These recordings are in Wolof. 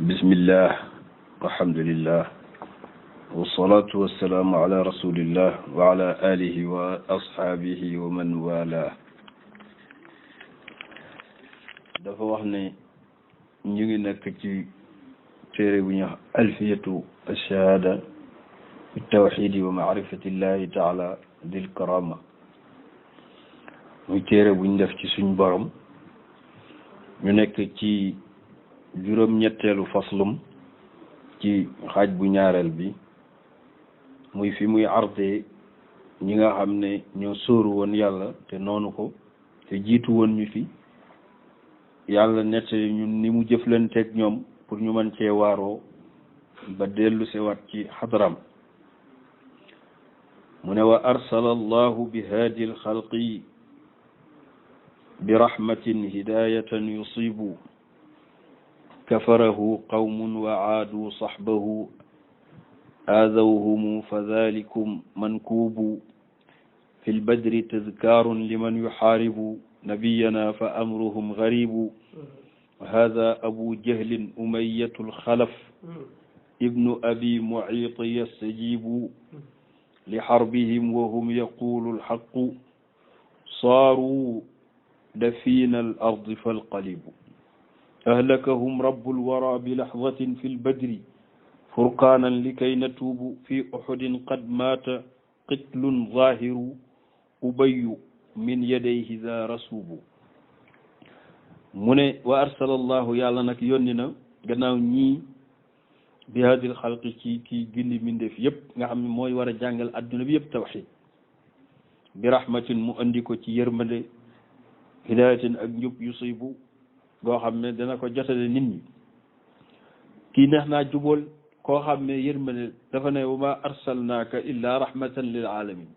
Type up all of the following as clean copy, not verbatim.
bismillah walhamdulillah wassalatu wassalaamu ala rasulillah wa ala alihi wa ashaabihi wa man wala. dafa wax ne ñu ngi nekk ci téere bu ñu alfiyatu ash-shahaada fi tawxidi wa maarifatillahi taala dil karama, muy téere buñ def ci suñ borom. ñu nekk ci juróom-ñetteelu faslum ci xaaj bu ñaareel bi, muy fi muy arte ñi nga xam ne ñoo sóoru woon yàlla te noonu ko te jiitu woon ñu fi. yàlla nett ñun ni mu jëflanteeg ñoom pour ñu mën cee waaroo ba dellu sewaat ci xadram. mu ne wa arsala allahu bi haadi alxalqi bi rahmatin hidayatan yusibu kafarahu qawmun wa aadu saxbahu aadawhumu fa dalikum mankuubu fi lbadri tadkaarun liman yuxaaribu nabiyana fa amruhum garibu wa hada abu jahlin umayatu lxalaf ibnu abi muciit yastajibu li xarbihim wa hum yaqulu lxaqu saaru dafina al ardi falqalibu ahlakahum rabbul wara bi laxdatin fi lbadri furqaanan likay natuubu fi uxudin qad maata qitlun zaahiru ubayyu min yadayhi za rasuubu. mu ne wa arsala allahu yàlla nag yónni na gannaaw ñii bi haadil xalqi ci kii gindi mbindeef yëpp nga xam ne mooy war a jàngal adduna bi yëpp tawxid bi rahmatin mu andi ko ci yërmande hidayatin ak njub yusibu goo xam ne dana ko jotale nit ñi. kii neex naa jubóol koo xam ne yërmande dafa ne wa ma arsalnaaka illa rahmatan lil alamin,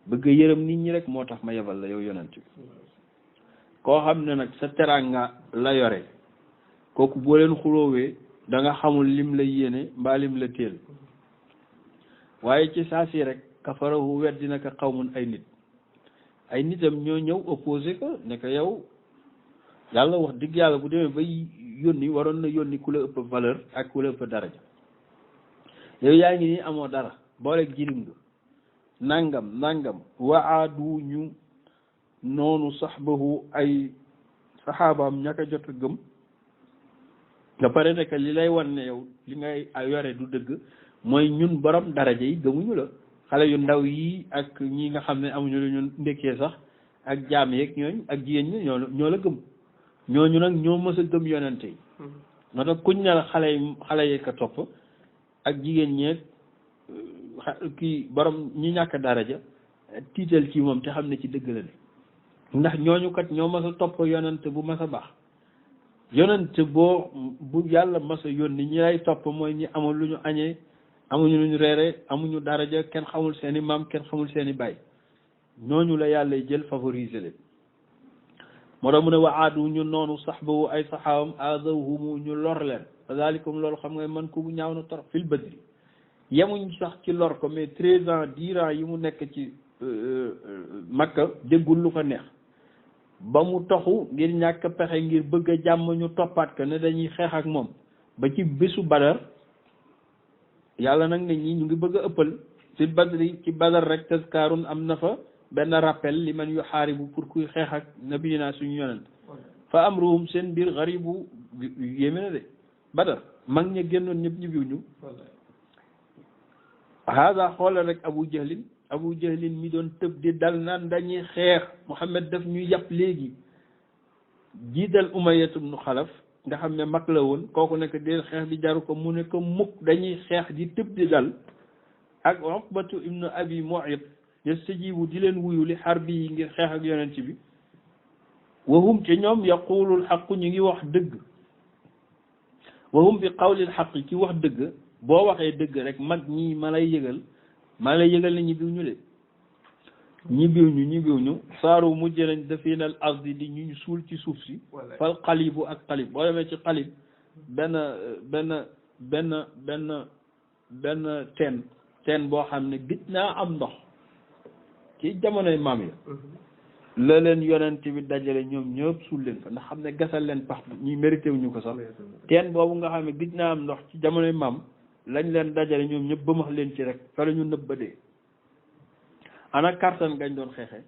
bëgg yërëm nit ñi rek moo tax ma yebal la yow yonent bi. koo xam ne nag sa teranga la yore kooku boo leen xuloowee da nga xamul lim la yéene mbaa lim la téel, waaye ci saa si rek kafarahu weddina ka xawmun ay nitam ñoo ñëw opposé ko ne ko yow yàlla wax dëgg yàlla bu demee bay yónni waroon na yónni ku la ëpp valeur ak ku la ëpp daraja. yow yaa ngi nii amoo dara booleeg jirim nga nangam waadu ñu noonu saxbahu ay saxaabaam ñaka jot a gëm nga pare nekk li lay wan ne yow li ngay yore du dëgg mooy ñun borom daraja yi gëmuñu la. xale yu ndaw yi ak ñi nga xam ne amuñu lu ñu ndekkee sax ak jaam yeeg ñooñ ak jigéen ñi ñoo la gëm. ñooñu nag ñoo mës a gëm yonente yi. moo tax kuñ ne la xale yi ka topp ak jigéen ñeeg kii borom ñi ñàkk daraja tiital ci moom te xam ne ci dëgg la ne ndax ñooñu kat ñoo mës a topp yonente bu mës a baax. yonente bu yàlla mës a yónni ñi lay topp mooy ñi amul lu ñu añee amuñu lu ñu reere amuñu daraja kenn xamul seeni maam kenn xamul seeni baay. ñooñu la yàlla jël favoriser leen. moo tax mu ne wa aadu ñu noonu saxbawu ay saxaabam aadawhumu ñu lor leen fa dalikum loolu xam nga man ku ñaaw na torop fil badri yemuñ sax ci lor ko mais 13 ans 10 ans yi mu nekk ci Makka déggul lu ko neex ba mu toxu ngir ñàkk pexe ngir bëgg a jàmm ñu toppaat ko ne dañuy xeex ak moom ba ci bésu Badar yàlla nag ne ñi ñu ngi bëgg a ëppal fil badri ci Badar rek tazkaarun am na fa benn rappel li man yu xaaribu pour kuy xeex ak nabiyina suñu yonent fa amruhum seen mbir xaribu yéeme na de Badar mag ña génnoon ñëpp ñibbiw ñu haada xoolal rek abu jahlin mi doon tëb di dal naan dañuy xeex Muhammad daf ñu yàpp léegi jiital Umayyatu ibnu Xalaf nga xam ne mag la woon kooku nekk deel xeex bi jaru ko mu ne ko mukk dañuy xeex di tëb di dal ak Uqbatu ibnu Abi Mu'ayt yastajibu di leen wuyu li xarbi yi ngir xeex ak yonent bi wahum te ñoom yaqulul xaqu ñu ngi wax dëgg wahum bi qawlil xaq ci wax dëgg boo waxee dëgg rek mag ñii ma lay yëgal ne ñibbiw ñu de ñibbiw ñu saaru mujj nañ dafinal ardi di ñu suul ci suuf si fal xalibu ak xalib boo demee ci xalib benn teen boo xam ne gëj naa am ndox ci jamonoy maam ya la leen yonent bi dajale ñoom ñëpp suul leen fa ndax xam ne gasal leen pax ñi mérité wuñu ko sax teen boobu nga xam ne gis naa am ndox ci jamonoy maam lañ leen dajale ñoom ñëpp ba max leen ci rek fa la ñu nëbb ba dee ana kartan gañ doon xeexe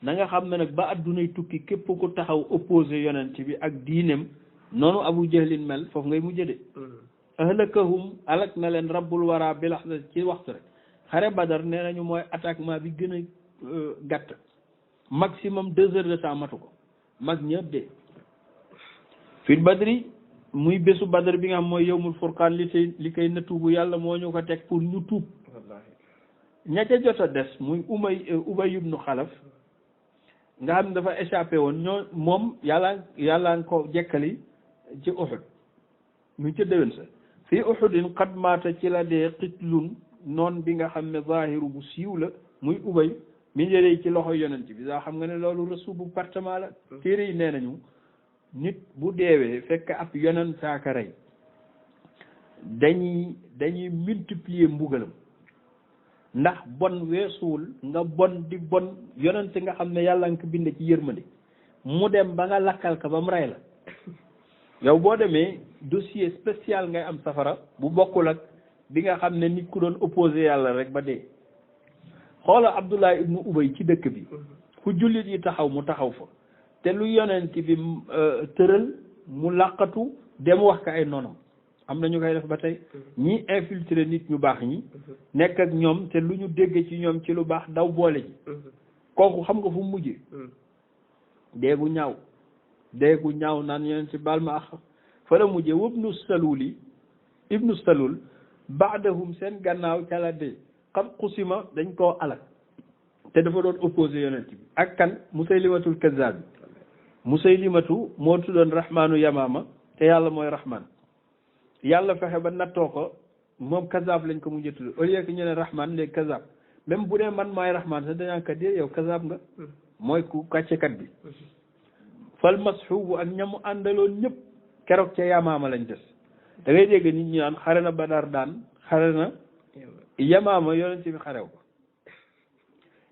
na nga xam ne nag ba addunay tukki képp ku taxaw opposé yonent bi ak diineem noonu Abu Jahlin mel foofu ngay mujjë de ahlakahum alak na leen rabbul wara bi laxda ci waxtu rek xare Badar nee nañu mooy attaquement bi gën a gàtt maximum 2 heures de temps matu ko mag ñëpp de fil badri muy bésu Badar bi nga xam mooy yawmul furqaan li koy na tuubu yàlla moo ñu ko teg pour ñu tuub ña ca jot a des muy Ubay ibnu Xalaf nga xam ne dafa échappé woon ñoo moom yàlla nga ko jekkali ci Uhud mu ca déwén sa fii Uhudin qad maata ci la dee xitlun noon bi nga xam ne zahiru bu siiw la muy Ubay mi njëriñ ci loxo yonent bi daa xam nga ne loolu resu bu partement la téere yi nee nañu nit bu deewee fekk ab yonent saaka rey dañuy multiplier mbugalam ndax bon weesuwul nga bon di bon yonent nga xam ne yàlla nga ko bind ci yërmande mu dem ba nga lakkal ko ba mu rey la yow boo demee dossier spécial ngay am safara bu bokkul ak bi nga xam ne nit ku doon opposé yàlla rek ba dee xoola Abdullah ibnu Ubay ci dëkk bi fu jullit yi taxaw mu taxaw fa te lu yonent bi tëral mu làqatu dem wax ko ay noonam am na ñu koy def ba tey ñi infiltré nit ñu baax ñi nekk ak ñoom te lu ñu dégg ci ñoom ci lu baax daw boole ji kooku xam nga fu mu mujjee deegu ñaaw naan yonent ci baal ma ax fa la mujjee ibnu salul baadahum seen gannaaw ca la dee xam xusima dañ koo alak te dafa doon opposé yonent bi ak kan musaylimatul kazzab bi musaylimatu moo tuddoon rahmaanu yamaama te yàlla mooy rahman yàlla fexe ba nattoo ko moom kazzab lañ ko mujjee tudd au lieu que ñu ne rahman léegi kazzab même bu dee man maay rahman sax dañaa kat dee yow kazzab nga mooy ku kàccekat bi fal masxubu ak ñamu àndaloon ñëpp keroog ca yamaama lañ des da ngay dégg nit ñi naan xare na Badar daan xare na yamaama yonent bi xarew ko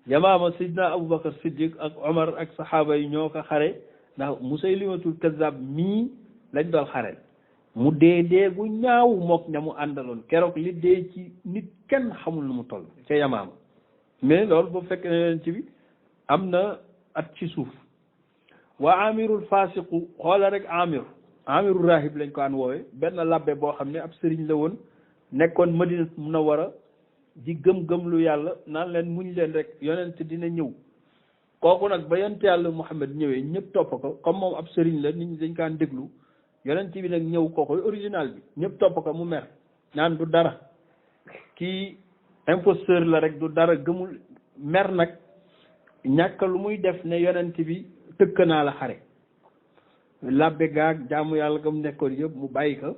yamaama sidna Abubakar Siddiq ak Omar ak saxaaba yi ñoo ko xare ndax musaylimatul kazzab mii lañ doon xareel mu dee gu ñaaw mook ña mu àndaloon keroog li dee ci nit kenn xamul nu mu toll ca yamaama mais loolu boo fekk ne yonent bi am na at ci suuf waa amirul fasiqu xoola rek amiru rahib lañ ko an woowe benn labbe boo xam ne ab sëriñ la woon nekkoon Madina Munawwara di gëm lu yàlla naan leen muñ leen rek yonent dina ñëw kooku nag ba yonent yàlla Muhammad ñëwee ñëpp topp ko comme moom ab sëriñ la nit ñi dañ kaan déglu yonent bi nag ñëw kookoy original bi ñëpp topp ko mu mer naan du dara kii imposteur la rek du dara gëmul mer nag ñàkk lu muy def ne yonent bi tëkk naa la xare labbe gaag jaamu yàlla gam nekkoon yëpp mu bàyyi ko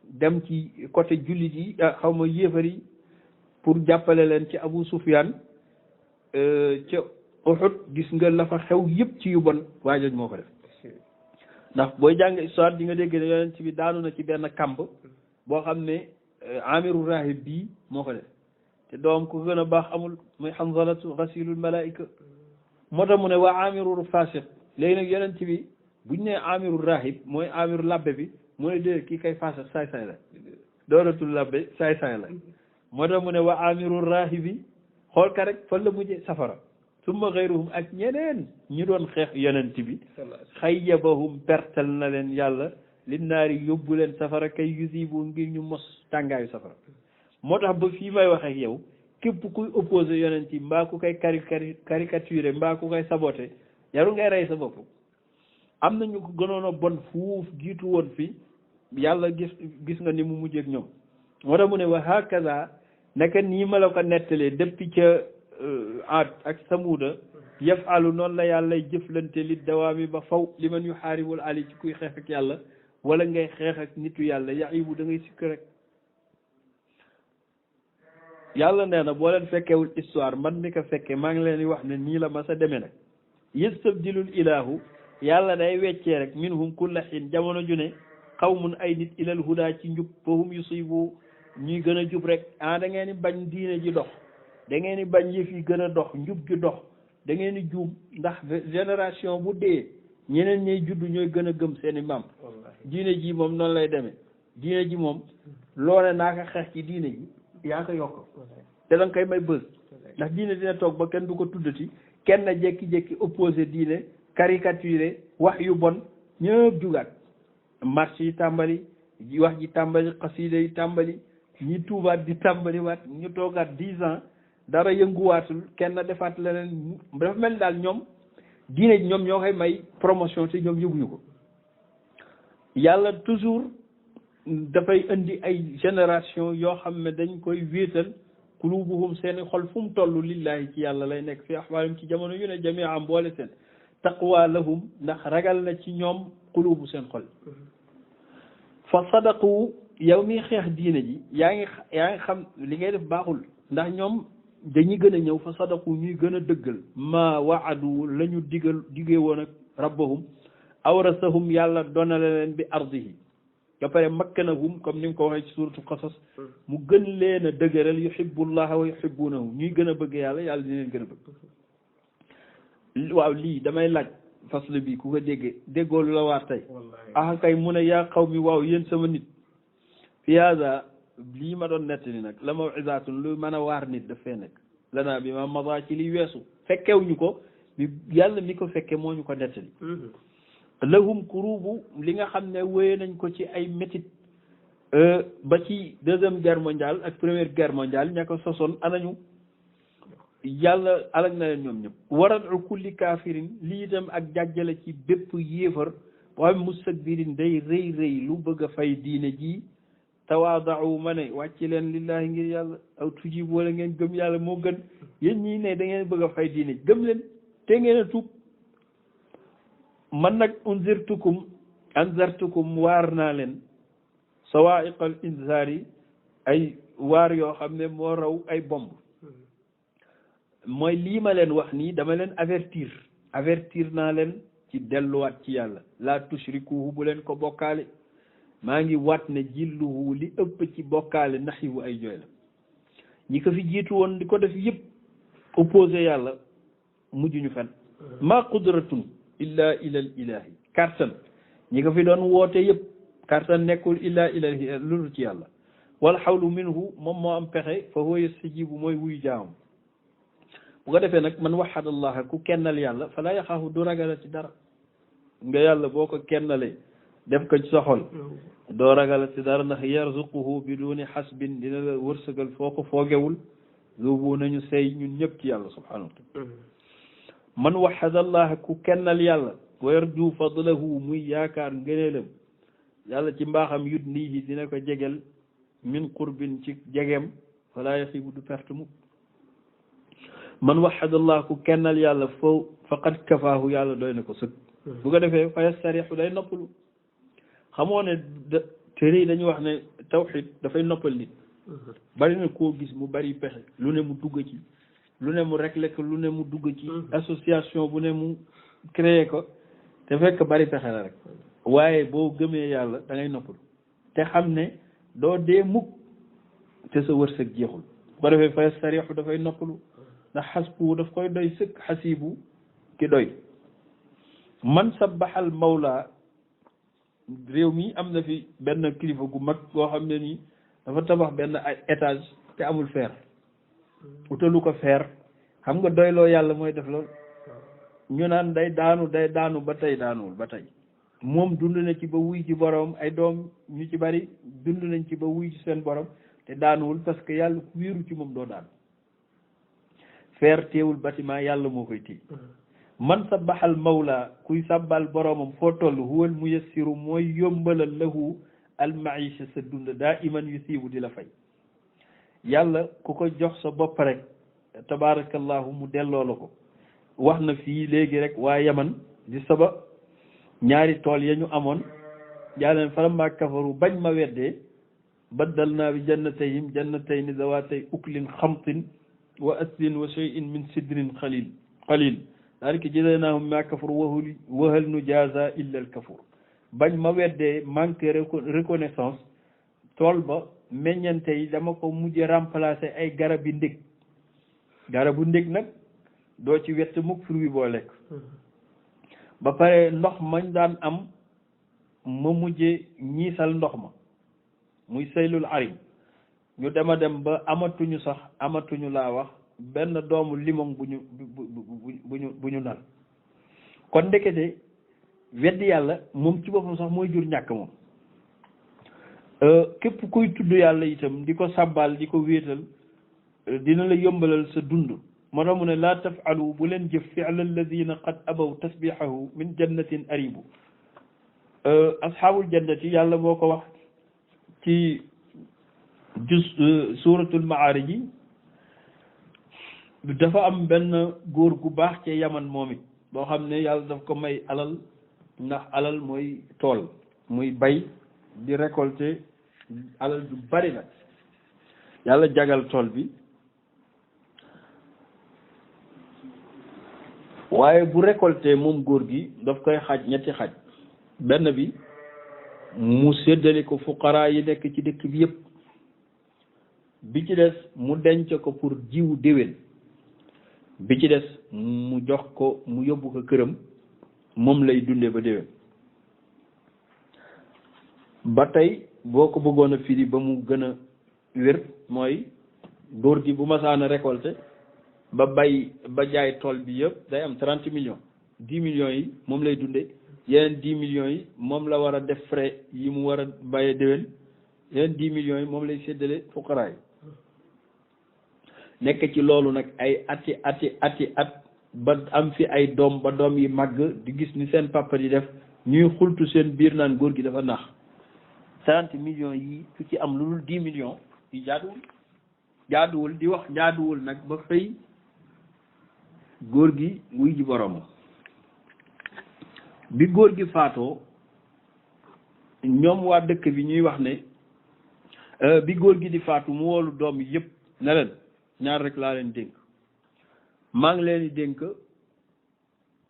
dem ci côté jullit yi xaw ma yéefar yi pour jàppale leen ci Abu Sufyaan ca Uhud gis nga la fa xew yëpp ci yu bon waaye moo ko def ndax booy jàng histoire di nga dégg ne yonent bi daanu na ci benn kamb boo xam ne amiru rahib bii moo ko def te doom ku gën a baax amul muy Hanzalatu ghasilul malaika moo tax mu ne waa amiru fasiq léegi nag yonent bi buñ ne amiru rahib mooy amiru labbe bi mu ne déedéet kii kay fasiq saay-saay la doonatul labbe saay-saay la moo tax mu ne waa amiru rahibi xool ka rek fan la mujjee safara summa xayruhum ak ñeneen ñi doon xeex yonent bi xayyabahum pertal na leen yàlla li naari yóbbu leen safara kay yusibu ngir ñu mos tàngaayu safara moo tax ba fii may wax ak yow képp kuy opposé yonent yi mbaa ku koy caricaturé mbaa ku koy saboté yaru ngay rey sa bopp am na ñu ko gënoon a bon fuuf jiitu woon fi yàlla gis nga ni mu mujjeek ñoom moo tax mu ne wa hakaza naka nii ma la ko nettalee depuis ca Aad ak Samuuda yafalu noonu la yàlla jëflante li dawaami ba faw li man yu xaaribul ali ci kuy xeex ak yàlla wala ngay xeex ak nitu yàlla yaxibu da ngay sikk rek yàlla nee na boo leen fekkewul histoire man mi ko fekke maa ngi leen di wax ne nii la ma sa demee nag yastabdilul ilahu yàlla day weccee rek minhum kulla xiin jamono ju ne xawmun ay nit ilal huda ci njub fahum yusibu ñuy gën a jub rek da ngeen di bañ diine ji dox da ngeen di bañ yëf yi gën a dox njub gi dox da ngeen di juum ndax génération bu dee ñeneen ñay judd ñooy gën a gëm seen i maam diine ji moom noonu lay demee diine ji moom loole naa ko xeex ci diine ji yaa ko yokk te da nga koy may bës ndax diine dina toog ba kenn du ko tuddati kenn jékki-jékki opposé diine caricaturé wax yu bon ñëpp jugaat marché yi tàmbali wax ji tàmbali xasida yi tàmbali ñi tuubaat di tàmbali waat ñu toogaat 10 ans dara yënguwaatul kenn defaat leneen dafa mel daal ñoom diine ji ñoom ñoo koy may promotion te ñoom yëguñu ko yàlla toujours dafay indi ay génération yoo xam ne dañ koy wéetal kulubuhum seeni xol fu mu toll lillahi ci yàlla lay nekk fi axwaalim ci jamono yu ne jamia mboole seen taqwa lahum ndax ragal na ci ñoom kulubu seen xol fa sadaqu yow mi xeex diine ji yaa ngi xam li ngay def baaxul ndax ñoom dañuy gën a ñëw fa sadaqu ñuy gën a dëggal ma waadu la ñu digee woon ak rabbahum awrasahum yàlla donale leen bi ardihi ba pare makkanahum comme ni nga ko waxee ci suuratu qasas mu gën leen a dëgëral yuhibbullaha wa yuhibbunahu ñuy gën a bëgg yàlla yàlla di leen gën a bëgg waaw lii damay laaj faslu bi ku ko déggoo lu la waar tey kay mu ne yaa qawmi waaw yéen sama nit fi hada lii ma doon nettali nag la mawizatun lu mën a waar nit daf fee nekk lanaa bi ma mada ci liy weesu fekkewuñu ko bi yàlla mi ko fekke moo ñu ko nettali lahum kurubu li nga xam ne wéye nañ ko ci ay métit ba ci deuxième guerre mondiale ak première guerre mondiale ña ko sosoon anañu yàlla alag na leen ñoom ñëpp waradu kulli kaafirin lii itam ak jàjjale ci bépp yéefar waaye mustakbirin day rëy rëy lu bëgg a fay diine ji tawaadau ma ne wàcc leen lillahi ngir yàlla aw tujib wala ngeen gëm yàlla moo gën yéen ñii ne da ngeen bëgg a fay diine gëm leen te ngeen a tuub man nag anzartukum waar naa leen sawaiqal inzaari ay waar yoo xam ne moo raw ay bomb mooy lii ma leen wax nii dama leen avertir naa leen ci delluwaat ci yàlla laa tushrikuhu bu leen ko bokkaale maa ngi waat ne jilluhu li ëpp ci bokkaale ndax wu ay jooy la ñi ko fi jiitu woon di ko def yëpp opposé yàlla mujj ñu fen maa qudratun illa ilal ilahi kartan ñi ko fi doon woote yëpp kartan nekkul illa ilal lulu ci yàlla wal xawlu minhu moom moo am pexe fa huwa yastajibu mooy wuy jaamam bu ko defee nag man waxada allah ku kennal yàlla falaa yaxaafu du ragala ci dara nga yàlla boo ko kennalee def ko ci sa xol doo ragala ci dara ndax yarzuquhu biduni xasbin dina la wërsëgal foo ko foogewul zubu nañu sey ñun ñëpp ci yàlla subhanahu wa taala man waxada allah ku kennal yàlla wa yarju fadlahu muy yaakaar ngëneelam yàlla ci mbaaxam yut nii dina ko jegel min qurbin ci jegeem falaa yaxibu du perte mukk man waxadallah ku kennal yàlla foo faqad kafaahu yàlla doy na ko sëkk bu ko defee fa yastarixu day noppalu xamoo ne téere yi dañuy wax ne tawxid dafay noppal nit bari na koo gis mu bari pexe lu ne mu dugg ci lu ne mu réglé ko lu ne mu dugg ci association bu ne mu créé ko te fekk bari pexe la rek waaye boo gëmee yàlla da ngay noppalu te xam ne doo dee mukk te sa wërsëg jeexul bu ko defee fa yastarixu dafay noppalu ndax xasbu daf koy doy sëkk xasibu ki doy man sabbaxal mawla réew mi am na fi benn kilifa gu mag goo xam ne nii dafa tabax benn ay étage te amul fer utalu ko fer xam nga doyloo yàlla mooy def loolu ñu naan day daanu ba tey daanuwul ba tey moom dund na ci ba wuy ci borom ay doom ñu ci bari dund nañ ci ba wuy ci seen borom te daanuwul parce que yàlla ku wéeru ci moom doo daanu fer teewul bâtiment yàlla moo koy téye man sabbaxal mawla kuy sabbal boromam foo toll huwal muyassiru mooy yombalal lahu almaisha sa dund daa iman yu siibu di la fay yàlla ku ko jox sa bopp rek tabaarakallahu mu delloo la ko wax na fii léegi rek waa yaman di saba ñaari tool ya ñu amoon jaaleen falammaa kafaru bañ ma weddee baddal naa bi jannatayni zawaatay uklin xamtin wa aslin wa shay'in min sidrin qalil daalika jazaynahum ma kafaru wa hal nujaaza illa al kafur bañ ma weddee manque reconnaissance tool ba meññante yi dama ko mujj remplacer ay garabu ndég nag doo ci wett mukk fruit boo lekk ba pare ndox mañ daan am ma mujje ñiisal ndox ma muy saylul arim ñu dema dem ba amatuñu laa wax benn doomu limon bu ñu nal kon ndekete weddi yàlla moom ci boppam sax mooy jur ñàkk moom képp kuy tudd yàlla itam di ko sàbbaal di ko wéetal dina la yombalal sa dund moo tax mu ne laa tafalu bu leen jëf fi'la alladina qad abaw tasbihahu min jannatin aribu asxaabul jannati yàlla boo ko wax ci suuratul maarij yi dafa am benn góor gu baax ci yaman moom it boo xam ne yàlla daf ko may alal ndax alal mooy tool muy bay di récolter alal du bari nag yàlla jagal tool bi waaye bu récolter moom góor gi daf koy xaaj ñetti xaaj benn bi mu séddale ko fuqaraa yi nekk ci dëkk bi yépp bi ci des mu denc ko pour jiwu déwén bi ci des mu jox ko mu yóbbu ko këram moom lay dunde ba déwén ba tey boo ko bëggoon a firi ba mu gën a wér mooy góor gi bu masaana récolté ba bay ba jaay tool bi yëpp day am 30 millions 10 millions yi moom lay dunde yeneen 10 millions yi moom la war a def frais yi mu war a bàyyee déwén yeneen 10 millions yi moom lay séddale fuqaraa yi nekk ci loolu nag ay ati at ba am fi ay doom ba doom yi màgg di gis ni seen papa di def ñuy xultu seen biir naan góor gi dafa nax 30 millions yi su ci am lu dul 10 millions yi jaaduwul di wax jaaduwul nag ba xëy góor gi wuy ji borom bi góor gi faatoo ñoom waa dëkk bi ñuy wax ne bi góor gi di faatu mu woolu doom yi yëpp ne leen ñaar rek laa leen dénk maa ngi leen di dénk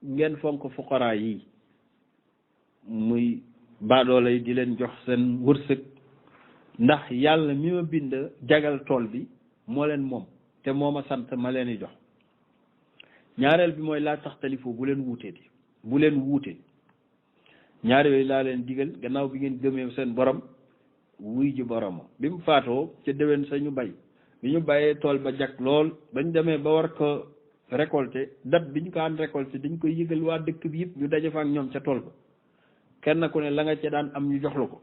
ngeen fonk fuqaraa yi muy baadoola yi di leen jox seen wërsëg ndax yàlla mi ma bind jagal tool bi moo leen moom te moo ma sant ma leen di jox ñaareel bi mooy laa taxtalifu bu leen wuute ñaar yooyu laa leen digal gannaaw bi ngeen gëmee seen borom wuy ji boromam bi mu faatoo ca déwén sa ñu bay bi ñu bàyyee tool ba jag lool bañ demee ba war ko récolter date bi ñu ko ànd récolter dañ koy yëgal waa dëkk bi yëpp ñu daje fa ak ñoom ca tool ba kenn ku ne la nga ca daan am ñu jox la ko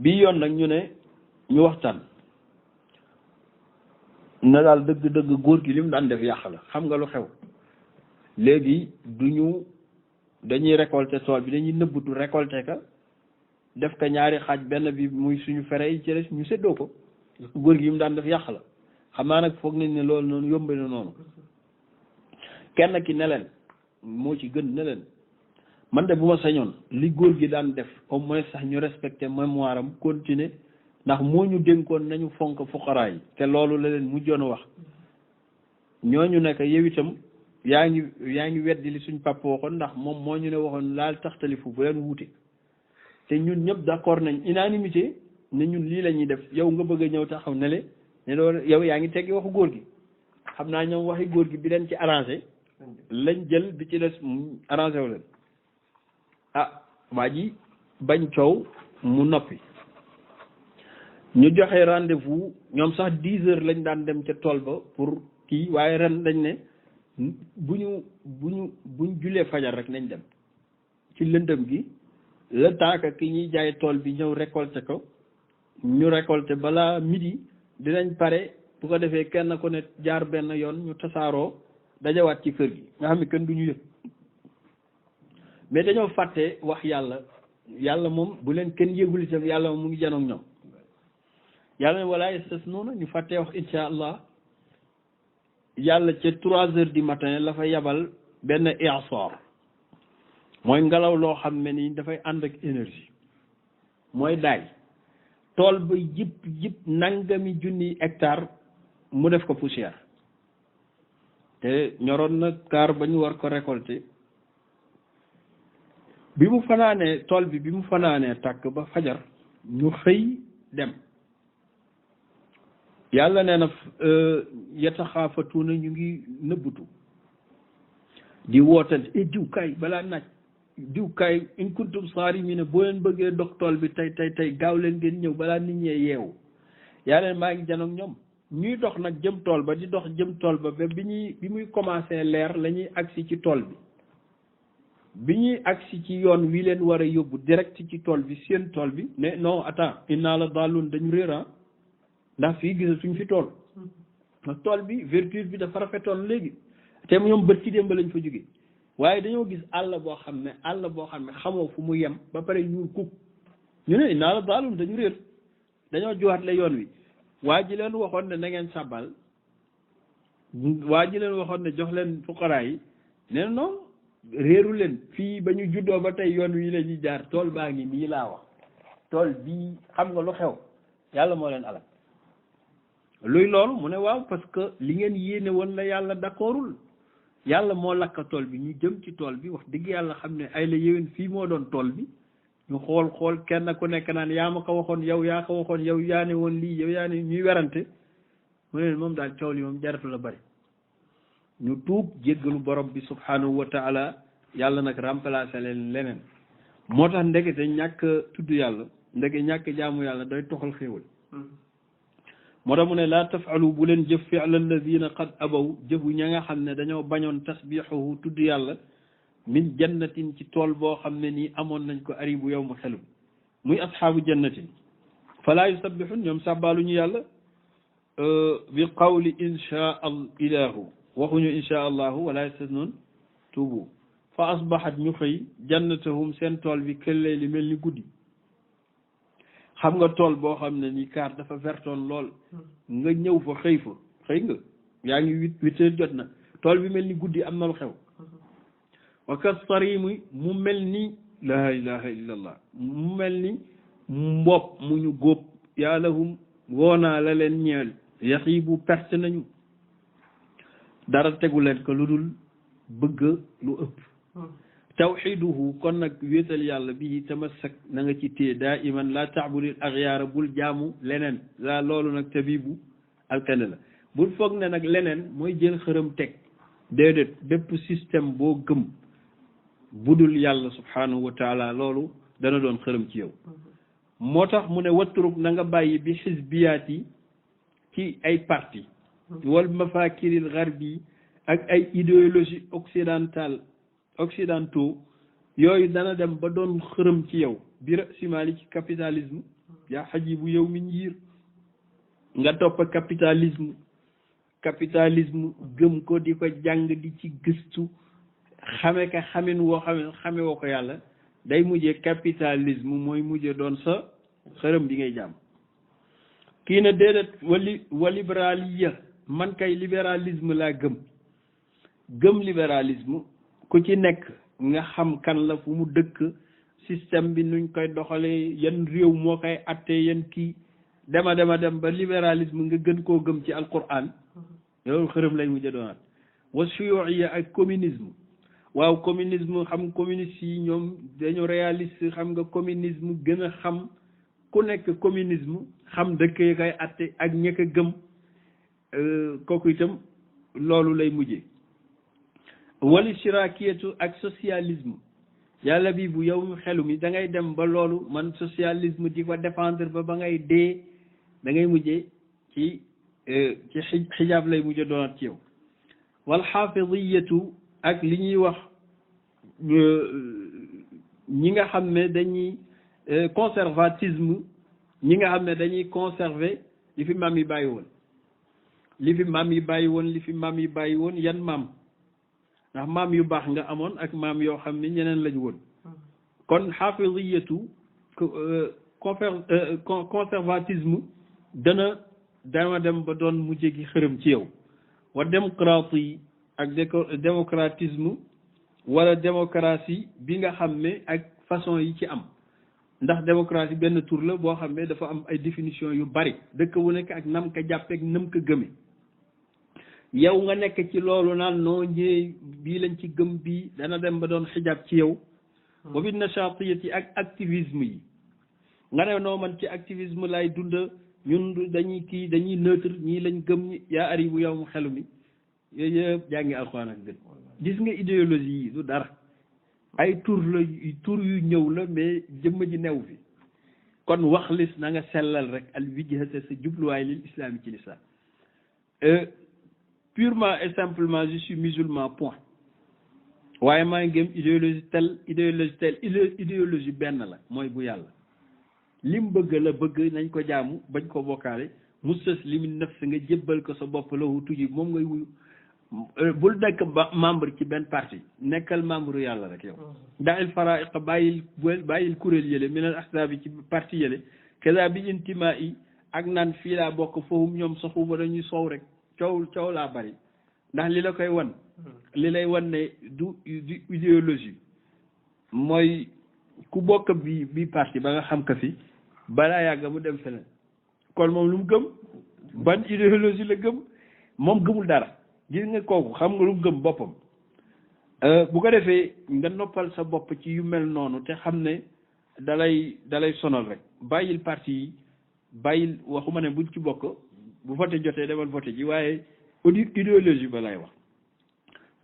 bii yoon nag ñu ne ñu waxtaan na daal dëgg-dëgg góor gi li mu daan def yàq la xam nga lu xew léegi dañuy récolter tool bi dañuy nëbbutu récolter ka def ko ñaari xaaj benn bi muy suñu fere yi ci des ñu séddoo ko góor gi yi mu daan def yàq la xam naa nag foog nañ ne loolu noonu yombe na noonu kenn ki ne leen moo ci gën ne leen man de bu ma sañoon li góor gi daan def au moins sax ñu respecté mémoire am continuer ndax moo ñu dénkoon nañu fonk fuqaraa yi te loolu la leen mujjoon a wax ñooñu nekk yow itam yaa ngi weddi li suñ papa waxoon ndax moom moo ñu ne waxoon laal taxtalifu bu leen wuute te ñun ñëpp d'accord nañ unanimité ne ñun lii la ñuy def yow nga bëgg a ñëw taxaw ne le ne loolu yow yaa ngi teggi waxu góor gi xam naa ñoom waxi góor gi bi leen ci arrangé lañ jël bi ci des arrangé wu leen ah waa ji bañ coow mu noppi ñu joxe rendez-vous ñoom sax 10 heures lañ daan dem ca tool ba pour kii waaye ren dañ ne buñ julee fajar rek nañ dem ci lëndëm gi le temps que ki ñuy jaay tool bi ñëw récolter ko ñu récolter balaa midi dinañ pare bu ko defee kenn ku ne jaar benn yoon ñu tasaaroo dajawaat ci kër gi nga xam ne kenn du ñu yëg mais dañoo fàtte wax yàlla moom bu leen kenn yëgul itam yàlla moom mu ngi janoog ñoom yàlla ne wala yastasnuuna ñu fàttee wax insha allah yàlla ca 3 heures du matin la fa yabal benn i'saar mooy ngelaw loo xam ne ni dafay ànd ak énergie mooy daay tool ba yëpp nangami junni hectare mu def ko poussière te ñoroon na kaar ba ñu war ko récolter bi mu fanaanee tool bi mu fanaanee tàkk ba fajar ñu xëy dem yàlla nee na yataxaafatuuna ñu ngi nëbbutu di wootante diwkaay balaa naaj diwkaay in kuntum saarimiina boo leen bëggee dox tool bi tey gaaw leen ngeen ñëw balaa nit ñee yeewu yàlla maa ngi janoog ñoom ñuy dox nag jëm tool ba di dox jëm tool ba ba bi muy commencé leer la ñuy agsi ci tool bi ñuy agsi ci yoon wi leen war a yóbbu direct ci tool bi seen tool bi ne non attends inna la daalun dañu réer ndax fii gisatuñ fi tool tool bi verdure bi dafa rafetoon léegi te ñoom bët ci démb lañ fa jóge waaye dañoo gis àll boo xam ne xamoo fu mu yem ba pare ñuul kuk ñu ne inna la daalun dañu réer dañoo jowaat la yoon wi waa ji leen waxoon ne na ngeen sàbbal waa ji leen waxoon ne jox leen fuqaraa yi nee na non réeru leen fii ba ñu juddoo ba tey yoon wi la ñuy jaar tool baa ngi nii laa wax tool bii xam nga lu xew yàlla moo leen alal luy loolu mu ne waaw parce que li ngeen yéene woon la yàlla d'accordul yàlla moo lakka tool bi ñu jëm ci tool bi wax dëgg yàlla xam ne ay la yéwén fii moo doon tool bi ñu xool kenn ku nekk naan yaa ma ko waxoon yow yaa ko waxoon yow yaa ne woon lii yow yaa ne ñuy werante mu ne moom daal coow li moom jaratu la bari ñu tuub jéggalu borom bi subhanahu wa taala yàlla nag remplacer leen leneen moo tax ndekete ñàkk tudd yàlla ndeke ñàkk jaamu yàlla day toxal xéewal moo tax mu ne laa tafalu bu leen jëf fi'la alladina qad abaw jëfu ña nga xam ne dañoo bañoon tasbiixahu tudd yàlla min jannatin ci tool boo xam ne nii amoon nañ ko aribu yow mu xelum muy asxaabu jannatin falaa yusabbixun ñoom sàbbaalu ñu yàlla bi qawli insha al ilahu waxuñu insha allahu wala yastasnoon tuubu fa asbaxat ñu xëy jannatahum seen tool bi këllee li mel ni guddi xam nga tool boo xam ne ni kaar dafa vertoon lool nga ñëw fa xëy nga yaa ngi huit heures jot na tool bi mel ni guddi am na lu xew wa kasarimi mu mel ni la ilaha illa allah mu mel ni mbopp mu ñu góob yaa lahum woonaa la leen ñeel yaxiibu perte nañu dara tegu leen ko lu dul bëgg lu ëpp tawxiduhu kon nag wéetal yàlla bii tamassak na nga ci téye daa iman laa taabudil axyaara bul jaamu leneen laa loolu nag tabibu alkane la bul foog ne nag leneen mooy jël xërëm teg déedéet bépp système boo gëm budul yàlla subhanahu wa taala loolu dana doon xërëm ci yow moo tax mu ne watturuk na nga bàyyi bi xisbiyaat yi ci ay parti wal mafakiril garbi ak ay idéologie occidentaux yooyu dana dem ba doon xërëm ci yow bira simaali ci capitalisme yaa xaji bu yow mi njiir nga topp capitalisme gëm ko di ko jàng di ci gëstu xame ka xamin woo xame woo ko yàlla day mujjee capitalisme mooy mujjee doon sa xërëm bi ngay jàmm kii ne déedéet wa libéraliya man kay libéralisme laa gëm libéralisme ku ci nekk nga xam kan la fu mu dëkk système bi nuñ koy doxalee yan réew moo koy attee yan kii dem ba libéralisme nga gën koo gëm ci alquran loolu xërëm lay mujjee doonaat wa suyuiya ak communisme waaw communisme xam communiste yi ñoom dañu réaliste xam nga communisme gën a xam ku nekk communisme xam dëkk yi koy atte ak ñekk a gëm kooku itam loolu lay mujjee wali shirakiyatu ak socialisme yàlla bi bu yow xelu mi da ngay dem ba loolu man socialisme di ko défendre ba ngay dee da ngay mujjee ci xijaab lay mujjee doonat ci yow wal xaafidiyatu ak li ñuy wax ñi nga xam ne dañuy conservatisme ñi nga xam ne dañuy conserver li fi maam yi bàyyi woon li fi maam yi bàyyi woon yan maam ndax maam yu baax nga amoon ak maam yoo xam ne ñeneen lañu woon kon xaafidiyatu conservatisme dana dem ba doon mujje gi xërëm ci yow wa démocratie ak démocratisme wala démocratie bi nga xam ne ak façon yi ci am ndax démocratie benn tur la boo xam ne dafa am ay définition yu bari dëkk wu nekk ak nam ka jàppe ak nam ka gëme yow nga nekk ci loolu naan noo ñëwee bii lañ ci gëm bii dana dem ba doon xijaab ci yow wa bi nashatiyati ak activisme yi nga ne noo man ci activisme lay dund ñun dañuy kii dañuy neutre ñii lañ gëm ñi yaa aribu yow mu xelu mi yooyu yëpp jàngi alxuraan ak gën gis nga idéologie yi du dara ay tur la tur yu ñëw la mais jëmm ji new fi kon wax lis na nga sellal rek al wijhata sa jubluwaay lil islam yi ci l'islam purement et simplement je suis musulman point waaye maa ngi gëm idéologie benn la mooy bu yàlla lim bëgg la bëgg nañ ko jaamu bañ ko bokkaale mustaslimin nafs nga jébbal ko sa bopp la wu tuji moom ngay wuyu bul nekk membre ci benn parti nekkal membre yàlla rek yow dail faraiq bàyyil kuréel yële minal ahzaab yi ci parti yële kaza bi intima yi ak naan fii laa bokk foofu ñoom saxu ba dañuy soow rek coow laa bari ndax li la koy wan li lay wan ne du idéologie mooy ku bokk bi parti ba nga xam ka fi balaa yàgg mu dem feneen kon moom lu mu gëm ban idéologie la gëm moom gëmul dara gis nga kooku xam nga lu mu gëm boppam bu ko defee nga noppal sa bopp ci yu mel noonu te xam ne dalay sonal rek bàyyil parti yi bàyyil waxuma ne buñ ci bokk bu voté jotee demal voté ji waaye idéologie ba lay wax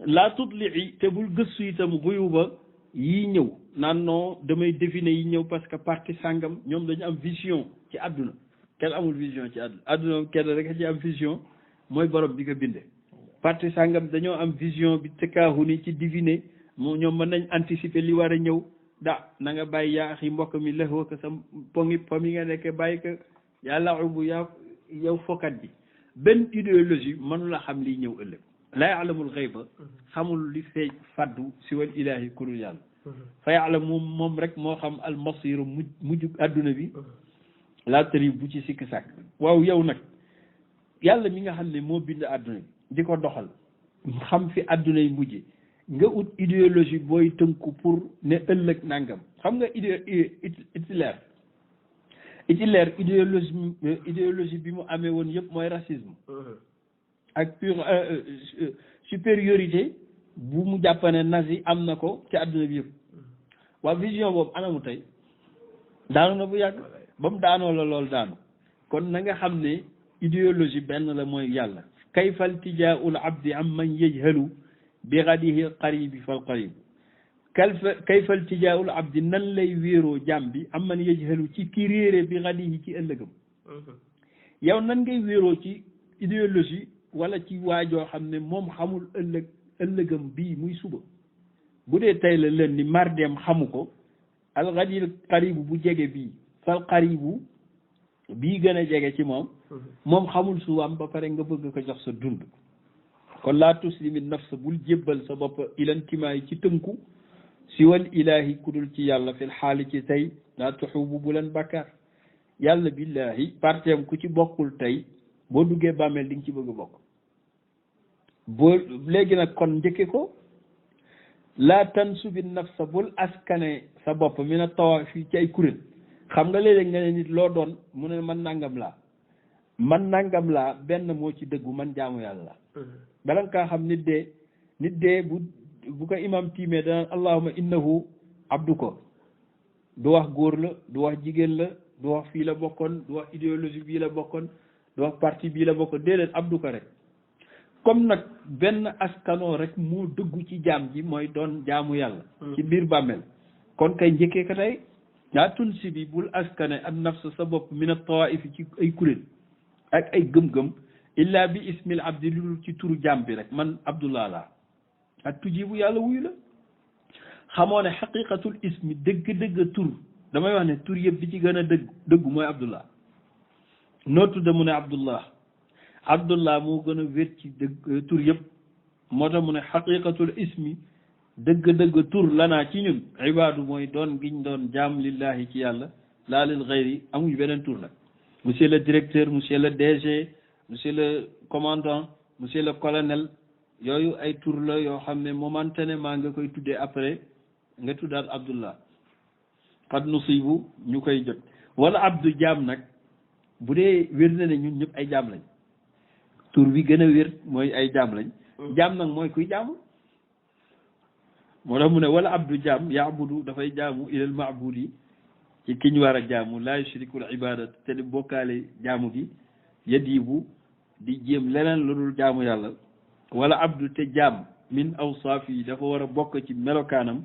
laa tutli te bul gëstu itam guyuba yi ñëw naan non damay deviner yi ñëw parce que parti sàngam ñoom dañu am vision ci àdduna kenn amul vision ci àdduna kenn rek a ci am vision mooy borom bi ko binde parti sàngam dañoo am vision bi tëkkaahu ni ci diviner moo ñoom mën nañ anticiper li war a ñëw na nga bàyyi yaa yi mbokk mi lëxoo ko sa pom yi nga nekk bàyyi ko yàlla ubu yow fokkat bi benn idéologie mënula xam liy ñëw ëllëg la yaalamul xayba xamul li feeñ faddu si wal ilaahi kurul yàlla fa yaalam moom rek moo xam almasiru mujj adduna bi laa tëri bu ci sikk sàkk waaw yow nag yàlla mi nga xam ne moo bind adduna bi di ko doxal xam fi adduna yi mujje nga ut idéologie booy tënku pour ne ëllëg nangam xam nga Hitler idéologie bi mu amee woon yëpp mooy racisme ak supériorité bu mu jàppane nazi am na ko ci àdduna bi yëpp waa vision boobu anamu tey daanu na bu yàgg ba mu daanoo la loolu daanu kon na nga xam ne idéologie benn la mooy yàlla kayfal tijaa'ul abdi am man yajhalu bi ghadihi qaribi fal qarib kayfal tijaa'ul abdi nan lay wéeroo jàmm bi am man yajhalu ci ki réere bi ghadihi ci ëllëgam yow nan ngay wéeroo ci idéologie wala ci waajoo xam ne moom xamul ëllëgam bii muy suba bu dee tey la leen ni mardeem xamu ko al ghadil qaribu bu jege bii fal qaribu bii gën a jege ci moom xamul suwaam ba pare nga bëgg ko jox sa dund kon laa tuslimi nafs bul jébbal sa bopp ilantimaay ci tënku siwal ilaahi kudul ci yàlla fil xaali ci tey laa tuxubu bu leen bàkkaar yàlla billahi parteem ku ci bokkul tey boo duggee bàmmeel di nga ci bëgg a bokk boo léegi nag kon njëkke ko laa tansubi nafsa bul askane sa bopp mi na tawa fii ci ay kuréel xam nga léeg-léeg nga ne nit loo doon mu ne man nangam laa benn moo ci dëggu man jaamu yàlla la bala nga kaa xam nit dee bu ko imam tiimee danaan allahumma innahu abdu ko du wax góor la du wax jigéen la du wax fii la bokkoon du wax idéologie bii la bokkoon du wax parti bii la bokkoon déedéet abdu ko rek comme nag benn askanoo rek moo dëggu ci jaam ji mooy doon jaamu yàlla ci biir bàmmeel kon kay njëkkee ka tey yaa tun si bi bul askane an nafsa sa bopp min a tawaifi ci ay kuréel ak ay gëm-gëm illa bi ismil abdi lu ci turu jaam bi rek man abdullah laa ak tujibu yàlla wuyu la xamoo ne xaqiqatul ismi dëgg-dëgg tur damay wax ne tur yëpp bi ci gën a dëggu mooy abdullah noo tudda mu ne abdullah moo gën a wér ci dëgg tur yëpp moo tax mu ne xaqiqatul ismi dëgg-dëgg tur lanaa ci ñun ibaadu mooy doon giñ doon jaam lillahi ci yàlla laa lil xayri amuñ beneen tur nag monsieur le directeur monsieur le DG monsieur le commandant monsieur le colonel yooyu ay tur la yoo xam ne momentanément nga koy tuddee après nga tuddaat abdullah qad nusibu ñu koy jot wala abdu jaam nag bu dee wér na ne ñun ñëpp ay jaam lañ tur bi gën a wér mooy ay jaam lañ jaam nag mooy kuy jaamu moo tax mu ne wala abdu jaam yaabudu dafay jaamu ilal maabudi ci ki ñu war a jaamu laa yushrikul ibadat te di bokkaale jaamu gi yadibu di jéem leneen lu dul jaamu yàlla wala abdu te jaam min awsaaf yi dafa war a bokk ci melokaanam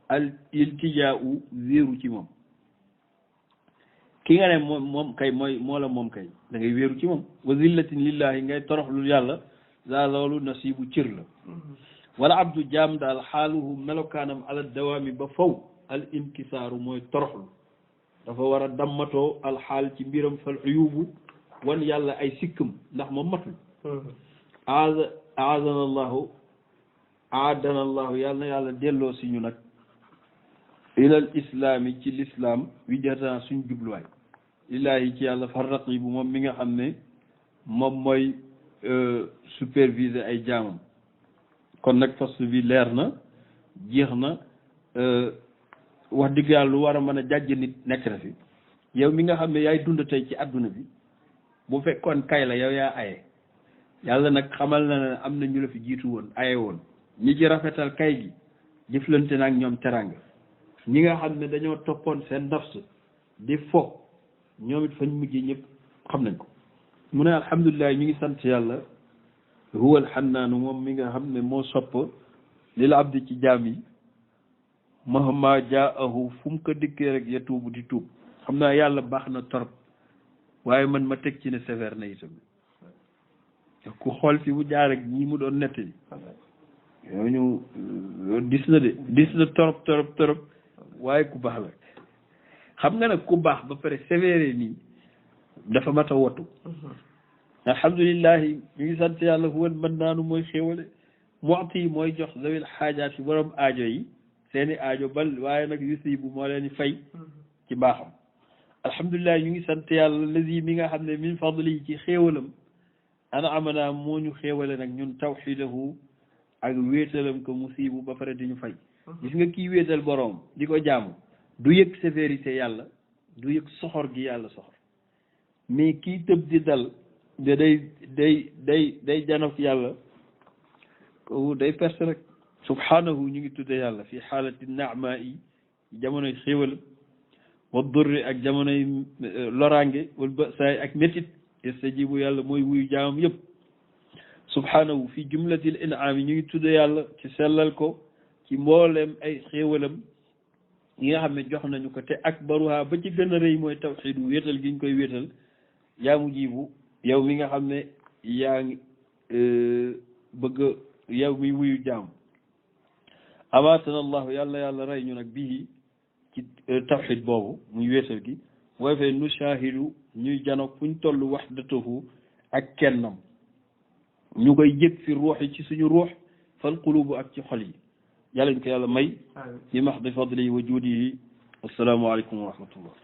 al iltijaau wéeru ci moom ki nga ne moom kay moo la moom kay da ngay wéeru ci moom wa zillatin lillahi ngay toroxlu yàlla daa loolu nasibu cër la wala abdu jaam daal xaaluhu melokaanam ala dawaami ba faw al inkisaaru mooy toroxlu dafa war a dammatoo alxaal ci mbiram fal uyubu wan yàlla ay sikkam ndax moom matul aadana allahu yàlla na yàlla delloo si ñu nag ilal islaami ci l'islam wijjatan suñ jubluwaay lillaahi ci yàlla far raqibu moom mi nga xam ne moom mooy superviser ay jaamam kon nag faslu bi leer na jeex na wax dëgg yàlla lu war a mën a jàjj nit nekk na fi yow mi nga xam ne yaay dund tey ci adduna bi bu fekkoon kay la yow yaa aye yàlla nag xamal na ne am na ñu la fi jiitu woon aye woon ñi ci rafetal kay gi jëflante na ak ñoom teranga ñi nga xam ne dañoo toppoon seen nafs di fo ñoom it fañ mujjee ñëpp xam nañ ko mu ne alhamdulilah ñu ngi sant yàlla huwa alxannaanu moom mi nga xam ne moo sopp lil abdi ci jaam yi mahma jaahu fu mu ko dikkee rek ya tuubu di tuub xam naa yàlla baax na torop waaye man ma teg ci ne sévère na itam ku xool fi mu jaar ak ñi mu doon nettali ñooñu dis na de dis na torop waaye ku baax la xam nga nag ku baax ba pare sévère nii dafa mat a wottu alhamdulillahi ñu ngi sant yàlla huwal mën naanu mooy xéewale mu'ti yi mooy jox zawil xaajaat yi borom aajo yi seeni aajo bal waaye nag yusibu moo leen fay ci baaxam alhamdulilah ñu ngi sant yàlla lazi mi nga xam ne min fadli ci xéewalam ana amana moo ñu xéewale nag ñun tawxidahu ak wéetalam ko musibu ba pare di ñu fay gis nga kii wéetal boroom di ko jaamu du yëg sévérité yàlla du yëg soxor gi yàlla soxor mais kii tëb di dal de day janof yàlla ko day perte rek subhanahu ñu ngi tudde yàlla fi xaalati naama yi jamonoy xéewal wa durri ak jamonoy loraange wal basaay ak métit yastajibu yàlla mooy wuyu jaamam yëpp subhanahu fi jumlatil in'am yi ñu ngi tudde yàlla ci sellal ko ci mbooleem ay xéewalam yi nga xam ne jox nañu ko te akbaruha ba ci gën a rëy mooy tawxiidu wéetal gi ñu koy wéetal yaa mujibu yow mi nga xam ne yaa ngi bëgg yow mi wuyu jaam amaatana allahu yàlla rey ñu nag bii ci tawxid boobu muy wéetal gi mooy fay nu shaahidu ñuy janoog fuñ toll wahdatahu ak kennam ñu koy jëg fi ruux yi ci suñu ruux fal qulubu ak ci xol yi yàlla ñu ko yàlla may bi mahdi fadlihi wa juudihi assalaamu aleykum wa rahmatullah